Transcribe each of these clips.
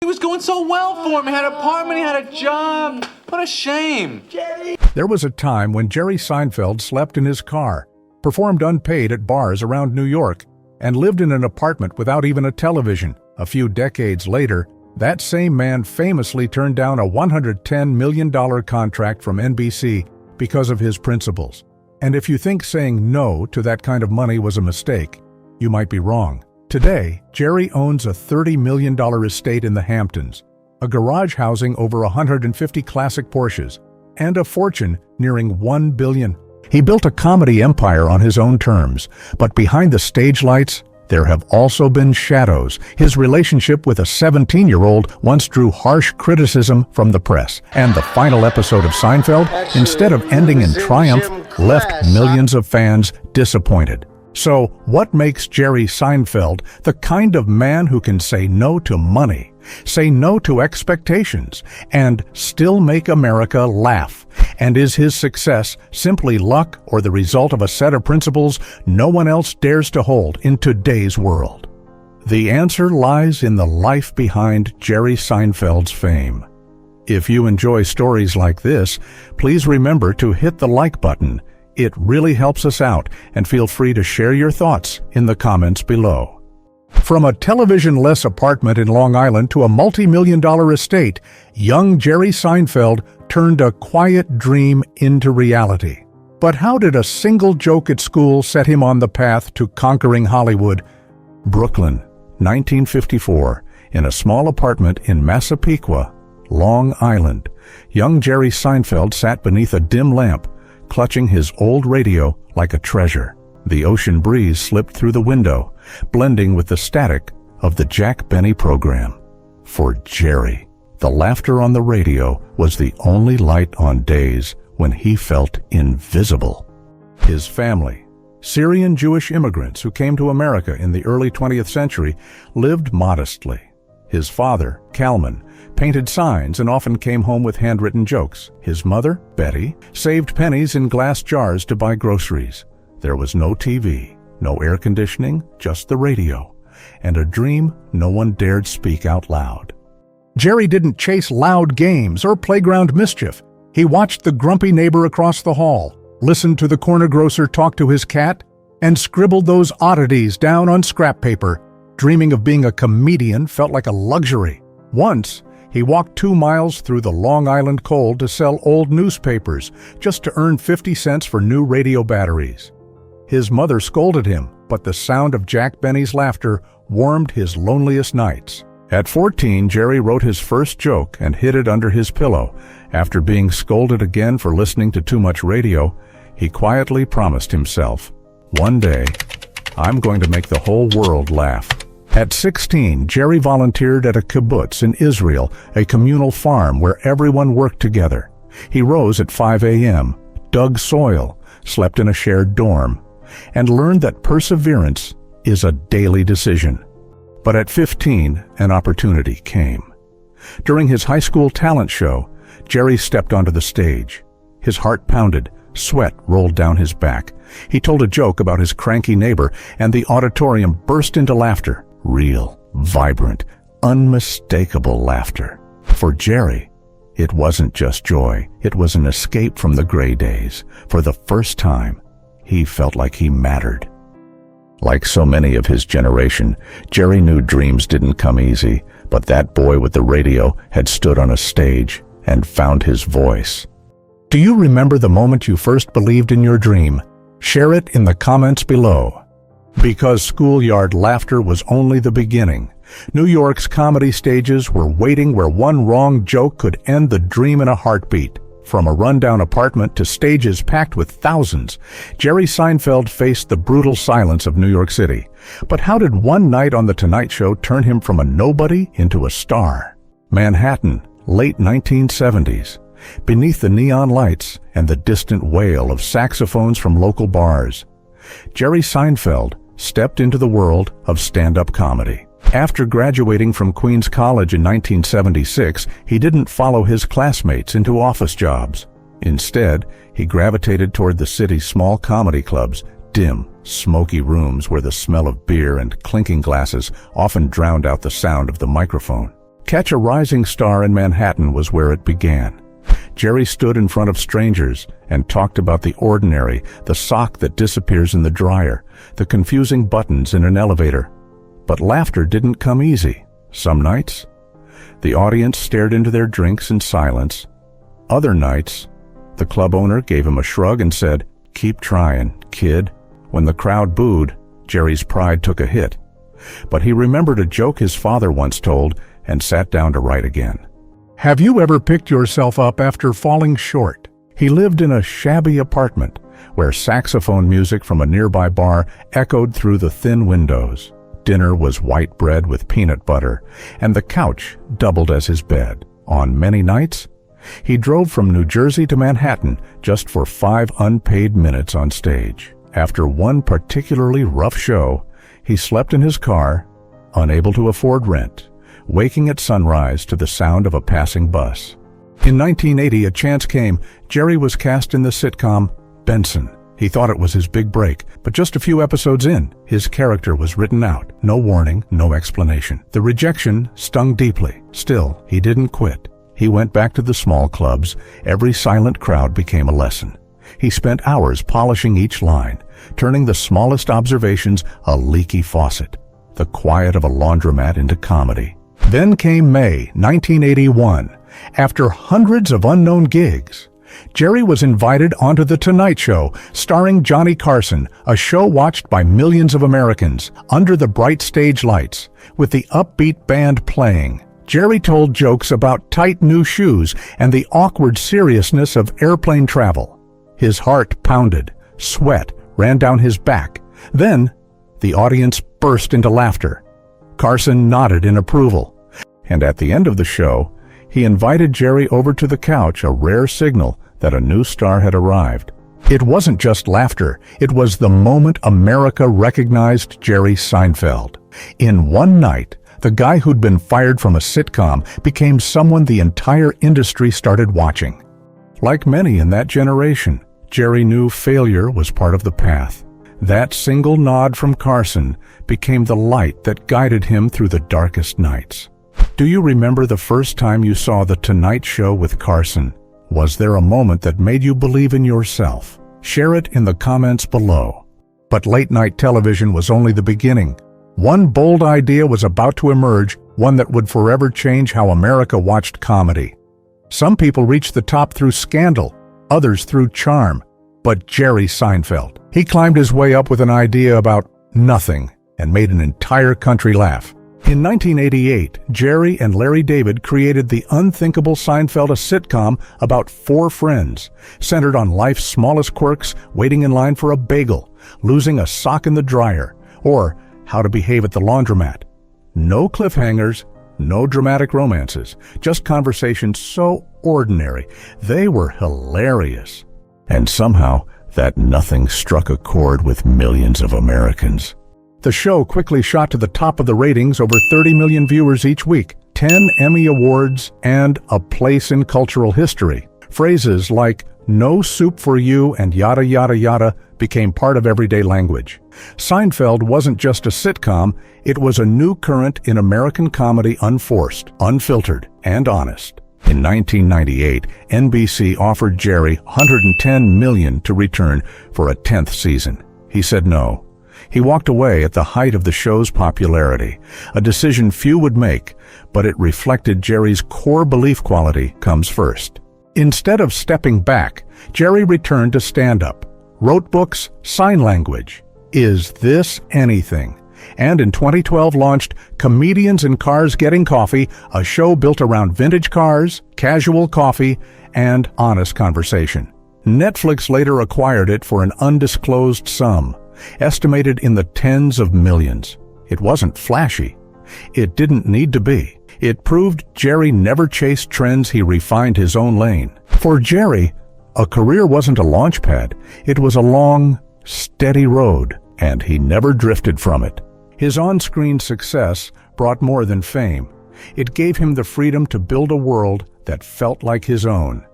He was going so well for him. He had an apartment, he had a job. What a shame. There was a time when Jerry Seinfeld slept in his car, performed unpaid at bars around New York, and lived in an apartment without even a television. A few decades later, that same man famously turned down a $110 million contract from NBC because of his principles. And if you think saying no to that kind of money was a mistake, you might be wrong. Today, Jerry owns a $30 million estate in the Hamptons, a garage housing over 150 classic Porsches, and a fortune nearing $1 billion. He built a comedy empire on his own terms, but behind the stage lights, there have also been shadows. His relationship with a 17-year-old once drew harsh criticism from the press. And the final episode of Seinfeld, instead of ending in triumph, left millions of fans disappointed. So, what makes Jerry Seinfeld the kind of man who can say no to money, say no to expectations, and still make America laugh? And is his success simply luck or the result of a set of principles no one else dares to hold in today's world? The answer lies in the life behind Jerry Seinfeld's fame. If you enjoy stories like this, please remember to hit the like button. It really helps us out, and feel free to share your thoughts in the comments below. From a television-less apartment in Long Island to a multi-million-dollar estate, young Jerry Seinfeld turned a quiet dream into reality. But how did a single joke at school set him on the path to conquering Hollywood? Brooklyn, 1954, in a small apartment in Massapequa, Long Island, young Jerry Seinfeld sat beneath a dim lamp, clutching his old radio like a treasure. The ocean breeze slipped through the window, blending with the static of the Jack Benny program. For Jerry, the laughter on the radio was the only light on days when he felt invisible. His family, Syrian Jewish immigrants who came to America in the early 20th century, lived modestly. His father, Kalman, painted signs and often came home with handwritten jokes. His mother, Betty, saved pennies in glass jars to buy groceries. There was no TV, no air conditioning, just the radio, and a dream no one dared speak out loud. Jerry didn't chase loud games or playground mischief. He watched the grumpy neighbor across the hall, listened to the corner grocer talk to his cat, and scribbled those oddities down on scrap paper. Dreaming of being a comedian felt like a luxury. Once, he walked 2 miles through the Long Island cold to sell old newspapers, just to earn 50 cents for new radio batteries. His mother scolded him, but the sound of Jack Benny's laughter warmed his loneliest nights. At 14, Jerry wrote his first joke and hid it under his pillow. After being scolded again for listening to too much radio, he quietly promised himself, "One day, I'm going to make the whole world laugh." At 16, Jerry volunteered at a kibbutz in Israel, a communal farm where everyone worked together. He rose at 5 a.m., dug soil, slept in a shared dorm, and learned that perseverance is a daily decision. But at 15, an opportunity came. During his high school talent show, Jerry stepped onto the stage. His heart pounded, sweat rolled down his back. He told a joke about his cranky neighbor, and the auditorium burst into laughter. Real, vibrant, unmistakable laughter. For Jerry, it wasn't just joy. It was an escape from the gray days. For the first time, he felt like he mattered. Like so many of his generation, Jerry knew dreams didn't come easy, but that boy with the radio had stood on a stage and found his voice. Do you remember the moment you first believed in your dream? Share it in the comments below. Because schoolyard laughter was only the beginning. New York's comedy stages were waiting where one wrong joke could end the dream in a heartbeat. From a rundown apartment to stages packed with thousands, Jerry Seinfeld faced the brutal silence of New York City. But how did one night on The Tonight Show turn him from a nobody into a star? Manhattan, late 1970s. Beneath the neon lights and the distant wail of saxophones from local bars, Jerry Seinfeld stepped into the world of stand-up comedy. After graduating from Queens College in 1976, he didn't follow his classmates into office jobs. Instead, he gravitated toward the city's small comedy clubs, dim, smoky rooms where the smell of beer and clinking glasses often drowned out the sound of the microphone. Catch a Rising Star in Manhattan was where it began. Jerry stood in front of strangers and talked about the ordinary, the sock that disappears in the dryer, the confusing buttons in an elevator. But laughter didn't come easy. Some nights, the audience stared into their drinks in silence. Other nights, the club owner gave him a shrug and said, "Keep trying, kid." When the crowd booed, Jerry's pride took a hit. But he remembered a joke his father once told and sat down to write again. Have you ever picked yourself up after falling short? He lived in a shabby apartment where saxophone music from a nearby bar echoed through the thin windows. Dinner was white bread with peanut butter, and the couch doubled as his bed. On many nights, he drove from New Jersey to Manhattan just for 5 unpaid minutes on stage. After one particularly rough show, he slept in his car, unable to afford rent, waking at sunrise to the sound of a passing bus. In 1980, a chance came. Jerry was cast in the sitcom Benson. He thought it was his big break, but just a few episodes in, his character was written out. No warning, no explanation. The rejection stung deeply. Still, he didn't quit. He went back to the small clubs. Every silent crowd became a lesson. He spent hours polishing each line, turning the smallest observations a leaky faucet, the quiet of a laundromat into comedy. Then came May 1981. After hundreds of unknown gigs, Jerry was invited onto The Tonight Show, starring Johnny Carson, a show watched by millions of Americans, under the bright stage lights, with the upbeat band playing. Jerry told jokes about tight new shoes and the awkward seriousness of airplane travel. His heart pounded, sweat ran down his back. Then, the audience burst into laughter. Carson nodded in approval. And at the end of the show, he invited Jerry over to the couch, a rare signal that a new star had arrived. It wasn't just laughter, it was the moment America recognized Jerry Seinfeld. In one night, the guy who'd been fired from a sitcom became someone the entire industry started watching. Like many in that generation, Jerry knew failure was part of the path. That single nod from Carson became the light that guided him through the darkest nights. Do you remember the first time you saw The Tonight Show with Carson? Was there a moment that made you believe in yourself? Share it in the comments below. But late-night television was only the beginning. One bold idea was about to emerge, one that would forever change how America watched comedy. Some people reached the top through scandal, others through charm. But Jerry Seinfeld, he climbed his way up with an idea about nothing and made an entire country laugh. In 1988, Jerry and Larry David created the unthinkable Seinfeld, a sitcom about 4 friends, centered on life's smallest quirks, waiting in line for a bagel, losing a sock in the dryer, or how to behave at the laundromat. No cliffhangers, no dramatic romances, just conversations so ordinary, they were hilarious. And somehow, that nothing struck a chord with millions of Americans. The show quickly shot to the top of the ratings, over 30 million viewers each week, 10 Emmy Awards, and a place in cultural history. Phrases like "no soup for you" and "yada yada yada" became part of everyday language. Seinfeld wasn't just a sitcom, it was a new current in American comedy, unforced, unfiltered, and honest. In 1998, NBC offered Jerry $110 million to return for a 10th season. He said no. He walked away at the height of the show's popularity, a decision few would make, but it reflected Jerry's core belief: quality comes first. Instead of stepping back, Jerry returned to stand-up, wrote books, sign language, Is This Anything? And in 2012 launched Comedians in Cars Getting Coffee, a show built around vintage cars, casual coffee, and honest conversation. Netflix later acquired it for an undisclosed sum, estimated in the tens of millions. It wasn't flashy. It didn't need to be. It proved Jerry never chased trends, he refined his own lane. For Jerry, a career wasn't a launch pad. It was a long, steady road, and he never drifted from it. His on-screen success brought more than fame. It gave him the freedom to build a world that felt like his own.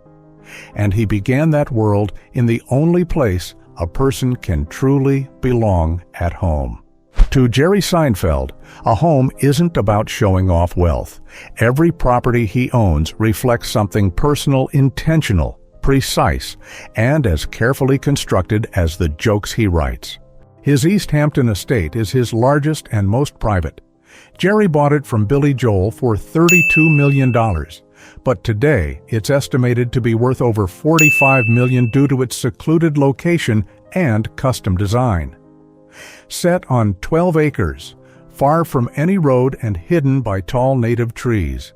And he began that world in the only place a person can truly belong: at home. To Jerry Seinfeld, a home isn't about showing off wealth. Every property he owns reflects something personal, intentional, precise, and as carefully constructed as the jokes he writes. His East Hampton estate is his largest and most private. Jerry bought it from Billy Joel for $32 million, but today it's estimated to be worth over $45 million due to its secluded location and custom design. Set on 12 acres, far from any road and hidden by tall native trees,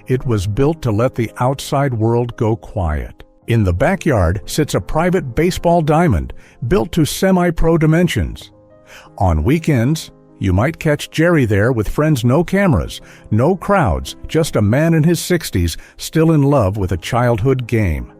it was built to let the outside world go quiet. In the backyard sits a private baseball diamond built to semi-pro dimensions. On weekends, you might catch Jerry there with friends, no cameras, no crowds, just a man in his 60s still in love with a childhood game.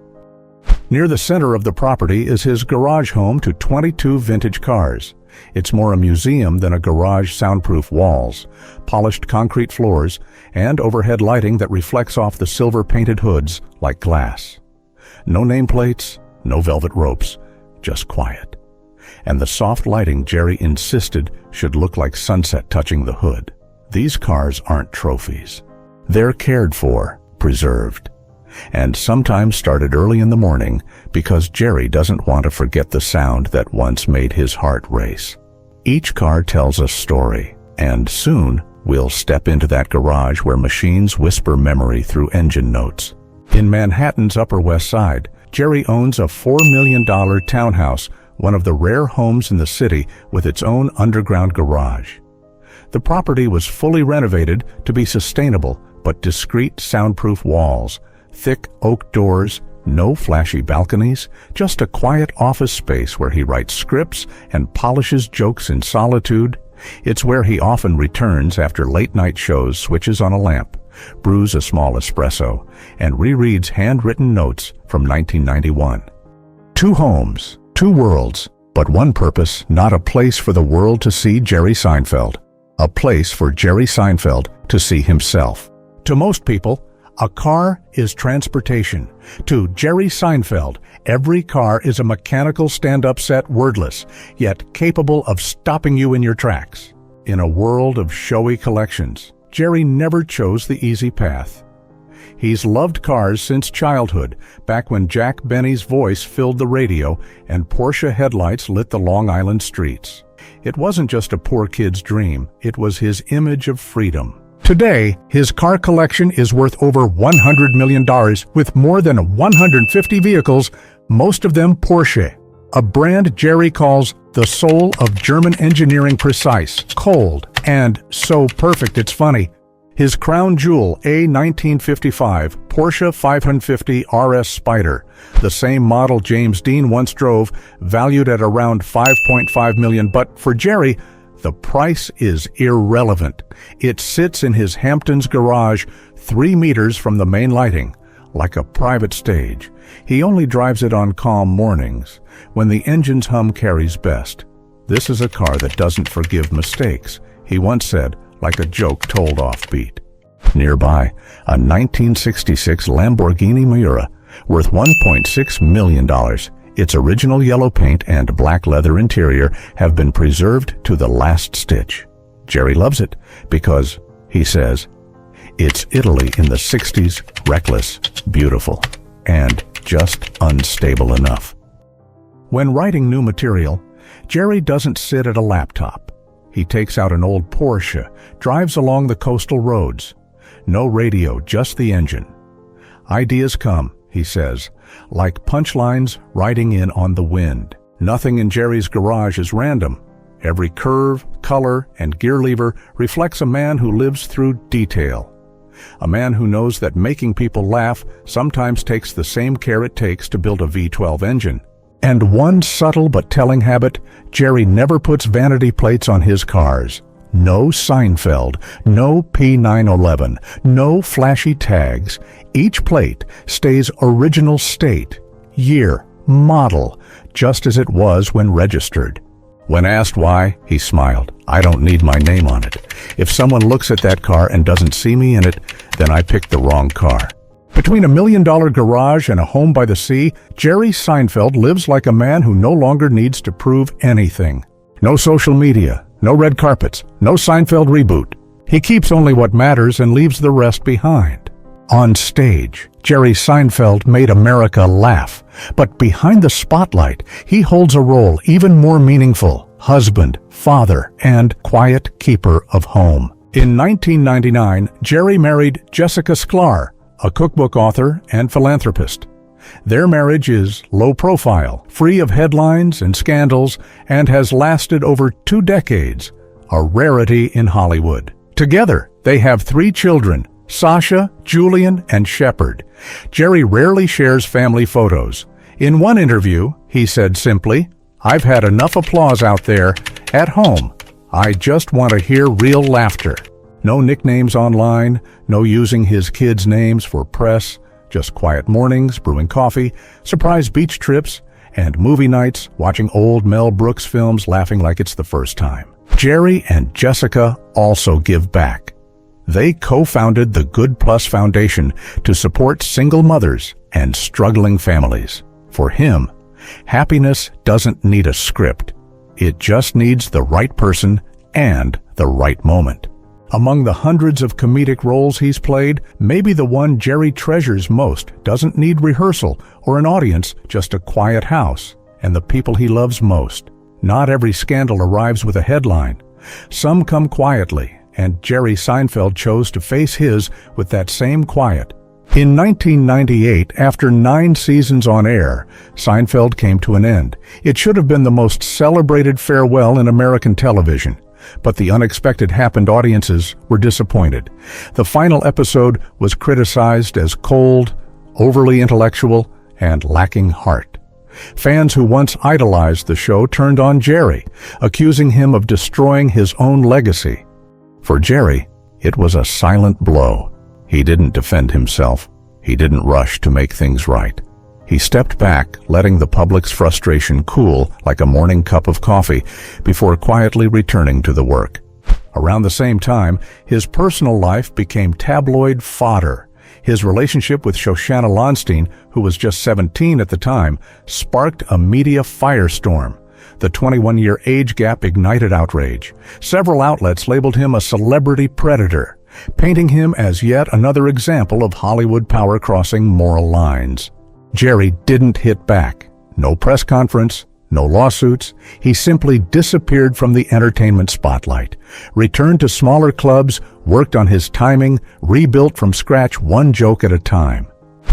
Near the center of the property is his garage home to 22 vintage cars. It's more a museum than a garage. Soundproof walls, polished concrete floors, and overhead lighting that reflects off the silver-painted hoods like glass. No nameplates, no velvet ropes, just quiet. And the soft lighting Jerry insisted should look like sunset touching the hood. These cars aren't trophies. They're cared for, preserved, and sometimes started early in the morning because Jerry doesn't want to forget the sound that once made his heart race. Each car tells a story, and soon we'll step into that garage where machines whisper memory through engine notes. In Manhattan's Upper West Side, Jerry owns a $4 million townhouse, one of the rare homes in the city with its own underground garage. The property was fully renovated to be sustainable, but discreet soundproof walls, thick oak doors, no flashy balconies, just a quiet office space where he writes scripts and polishes jokes in solitude. It's where he often returns after late-night shows, switches on a lamp, brews a small espresso, and rereads handwritten notes from 1991. Two homes, two worlds, but one purpose, not a place for the world to see Jerry Seinfeld. A place for Jerry Seinfeld to see himself. To most people, a car is transportation. To Jerry Seinfeld, every car is a mechanical stand-up set, wordless, yet capable of stopping you in your tracks. In a world of showy collections, Jerry never chose the easy path. He's loved cars since childhood, back when Jack Benny's voice filled the radio and Porsche headlights lit the Long Island streets. It wasn't just a poor kid's dream, it was his image of freedom. Today, his car collection is worth over $100 million, with more than 150 vehicles, most of them Porsche, a brand Jerry calls the soul of German engineering, precise, cold, and so perfect it's funny. His crown jewel, a 1955 Porsche 550 RS Spider, the same model James Dean once drove, valued at around $5.5 million, but for Jerry, the price is irrelevant. It sits in his Hamptons garage, 3 meters from the main lighting, like a private stage. He only drives it on calm mornings, when the engine's hum carries best. This is a car that doesn't forgive mistakes, he once said, like a joke told offbeat. Nearby, a 1966 Lamborghini Miura, worth $1.6 million. Its original yellow paint and black leather interior have been preserved to the last stitch. Jerry loves it because, he says, it's Italy in the 60s, reckless, beautiful, and just unstable enough. When writing new material, Jerry doesn't sit at a laptop. He takes out an old Porsche, drives along the coastal roads. No radio, just the engine. Ideas come, he says, like punchlines riding in on the wind. Nothing in Jerry's garage is random. Every curve, color, and gear lever reflects a man who lives through detail. A man who knows that making people laugh sometimes takes the same care it takes to build a V12 engine. And one subtle but telling habit, Jerry never puts vanity plates on his cars. No Seinfeld, no P911, no flashy tags. Each plate stays original state, year, model, just as it was when registered. When asked why, he smiled. I don't need my name on it. If someone looks at that car and doesn't see me in it, then I picked the wrong car. Between $1 million garage and a home by the sea, Jerry Seinfeld lives like a man who no longer needs to prove anything. No social media, No red carpets, no Seinfeld reboot. He keeps only what matters and leaves the rest behind. On stage, Jerry Seinfeld made America laugh, but behind the spotlight, he holds a role even more meaningful: husband, father, and quiet keeper of home. In 1999, Jerry married Jessica Sklar, a cookbook author and philanthropist. Their marriage is low profile, free of headlines and scandals, and has lasted over 2 decades, a rarity in Hollywood. Together, they have 3 children: Sasha, Julian, and Shepard. Jerry rarely shares family photos. In one interview, he said simply, "I've had enough applause out there. At home, I just want to hear real laughter." No nicknames online, no using his kids' names for press, just quiet mornings, brewing coffee, surprise beach trips, and movie nights watching old Mel Brooks films laughing like it's the first time. Jerry and Jessica also give back. They co-founded the Good Plus Foundation to support single mothers and struggling families. For him, happiness doesn't need a script. It just needs the right person and the right moment. Among the hundreds of comedic roles he's played, maybe the one Jerry treasures most doesn't need rehearsal or an audience, just a quiet house and the people he loves most. Not every scandal arrives with a headline. Some come quietly, and Jerry Seinfeld chose to face his with that same quiet. In 1998, after 9 seasons on air, Seinfeld came to an end. It should have been the most celebrated farewell in American television. But the unexpected happened. Audiences were disappointed. The final episode was criticized as cold, overly intellectual, and lacking heart. Fans who once idolized the show turned on Jerry, accusing him of destroying his own legacy. For Jerry, it was a silent blow. He didn't defend himself. He didn't rush to make things right. He stepped back, letting the public's frustration cool like a morning cup of coffee before quietly returning to the work. Around the same time, his personal life became tabloid fodder. His relationship with Shoshana Lonstein, who was just 17 at the time, sparked a media firestorm. The 21-year age gap ignited outrage. Several outlets labeled him a celebrity predator, painting him as yet another example of Hollywood power crossing moral lines. Jerry didn't hit back. No press conference, no lawsuits. He simply disappeared from the entertainment spotlight, returned to smaller clubs, worked on his timing, rebuilt from scratch one joke at a time.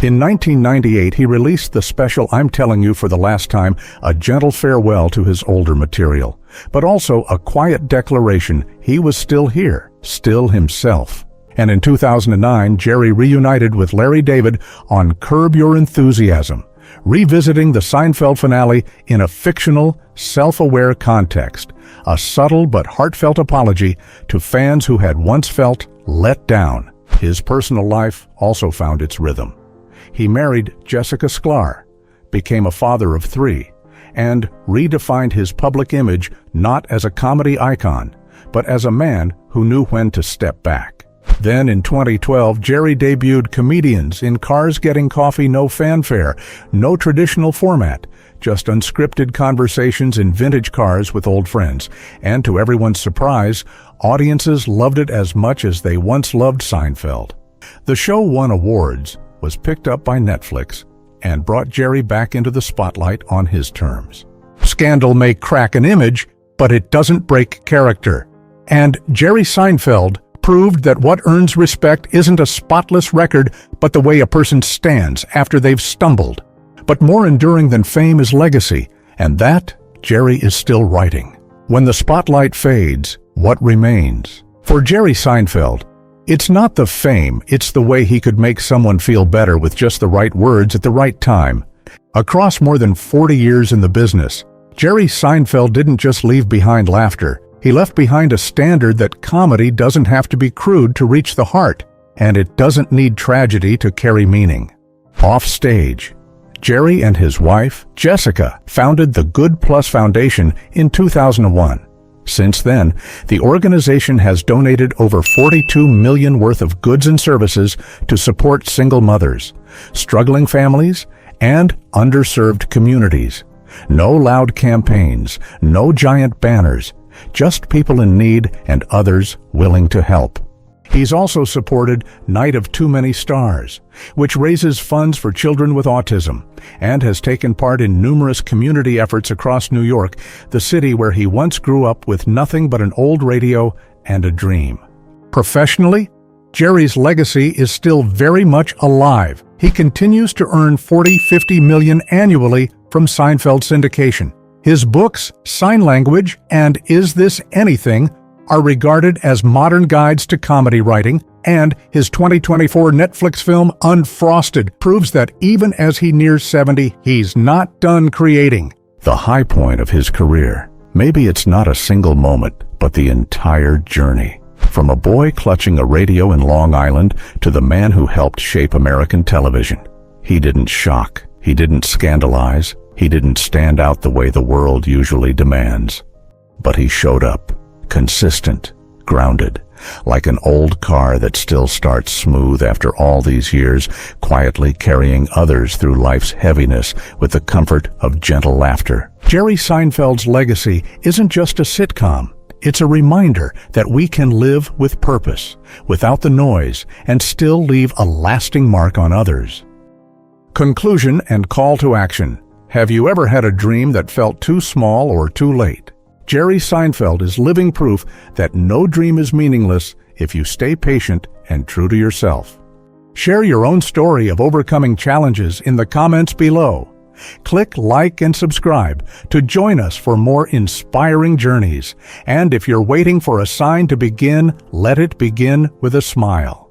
In 1998, he released the special I'm Telling You for the Last Time, a gentle farewell to his older material, but also a quiet declaration he was still here, still himself. And in 2009, Jerry reunited with Larry David on Curb Your Enthusiasm, revisiting the Seinfeld finale in a fictional, self-aware context, a subtle but heartfelt apology to fans who had once felt let down. His personal life also found its rhythm. He married Jessica Sklar, became a father of 3, and redefined his public image not as a comedy icon, but as a man who knew when to step back. Then in 2012, Jerry debuted Comedians in Cars Getting Coffee, no fanfare, no traditional format, just unscripted conversations in vintage cars with old friends. And to everyone's surprise, audiences loved it as much as they once loved Seinfeld. The show won awards, was picked up by Netflix, and brought Jerry back into the spotlight on his terms. Scandal may crack an image, but it doesn't break character. And Jerry Seinfeld proved that what earns respect isn't a spotless record, but the way a person stands after they've stumbled. But more enduring than fame is legacy, and that Jerry is still writing. When the spotlight fades, what remains? For Jerry Seinfeld, it's not the fame, it's the way he could make someone feel better with just the right words at the right time. Across more than 40 years in the business, Jerry Seinfeld didn't just leave behind laughter. He left behind a standard that comedy doesn't have to be crude to reach the heart, and it doesn't need tragedy to carry meaning. Offstage, Jerry and his wife, Jessica, founded the Good Plus Foundation in 2001. Since then, the organization has donated over $42 million worth of goods and services to support single mothers, struggling families, and underserved communities. No loud campaigns, no giant banners, just people in need and others willing to help. He's also supported Night of Too Many Stars, which raises funds for children with autism, and has taken part in numerous community efforts across New York, the city where he once grew up with nothing but an old radio and a dream. Professionally, Jerry's legacy is still very much alive. He continues to earn $40–50 million annually from Seinfeld syndication. His books, Sign Language and Is This Anything, are regarded as modern guides to comedy writing, and his 2024 Netflix film Unfrosted proves that even as he nears 70, he's not done creating. The high point of his career. Maybe it's not a single moment, but the entire journey. From a boy clutching a radio in Long Island to the man who helped shape American television. He didn't shock, he didn't scandalize, he didn't stand out the way the world usually demands. But he showed up. Consistent, grounded, like an old car that still starts smooth after all these years, quietly carrying others through life's heaviness with the comfort of gentle laughter. Jerry Seinfeld's legacy isn't just a sitcom. It's a reminder that we can live with purpose, without the noise, and still leave a lasting mark on others. Conclusion and call to action. Have you ever had a dream that felt too small or too late? Jerry Seinfeld is living proof that no dream is meaningless if you stay patient and true to yourself. Share your own story of overcoming challenges in the comments below. Click like and subscribe to join us for more inspiring journeys. And if you're waiting for a sign to begin, let it begin with a smile.